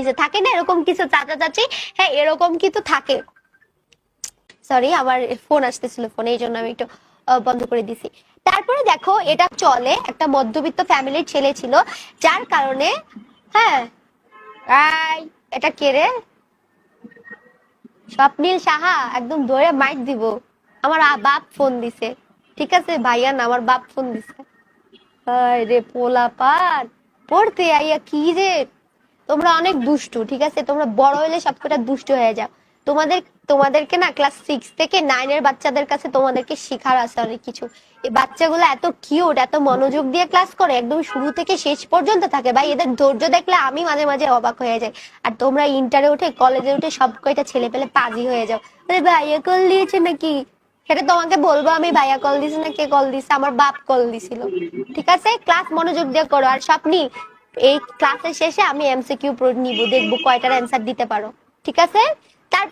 দিছে, থাকে না এরকম কিছু চাচা চাচি, হ্যাঁ এরকম কিন্তু থাকে। সরি আমার ফোন আসতেছিল, ফোনে এই জন্য আমি একটু বন্ধ করে দিছি। তারপরে দেখো এটা চলে, একটা মধ্যবিত্ত ফ্যামিলির ছেলে ছিল, যার কারণে হ্যাঁ এটা কে রে, স্বপ্নীল সাহা, একদম ধরে মাইক দিব। আমার বাপ ফোন দিছে, ঠিক আছে ভাইয়া না, আমার বাপ ফোন দিছে। হায় রে পোলা পার, পড়তে আইয়া কি রে, তোমরা অনেক দুষ্টু, ঠিক আছে, তোমরা বড় হলে সবকটা দুষ্টু হয়ে যাও। তোমাদেরকে না ক্লাস 6 থেকে 9 এর বাচ্চাদের কাছে তোমাদেরকে শেখার আছে অনেক কিছু। এই বাচ্চাগুলো এত কিউট, এত মনোযোগ দিয়ে ক্লাস করে, একদম শুরু থেকে শেষ পর্যন্ত থাকে ভাই, এদের ধৈর্য দেখলে আমি মাঝে মাঝে অবাক হয়ে যাই। আর তোমরা ইন্টারে উঠে কলেজে উঠে সব কয়টা ছেলে পেলে পাজি হয়ে যাও, আরে ভাইয়া কল দিয়েছে নাকি, সেটা তোমাকে বলবো আমি, ভাইয়া কল দিছে না কে কল দিছে, আমার বাপ কল দিছিল। ঠিক আছে, ক্লাস মনোযোগ দিয়ে করো। আর স্বপ্নি, এই ক্লাসের শেষে আমি এমসিকিউ নিব, দেখবো কয়টার অ্যান্সার দিতে পারো, ঠিক আছে। তার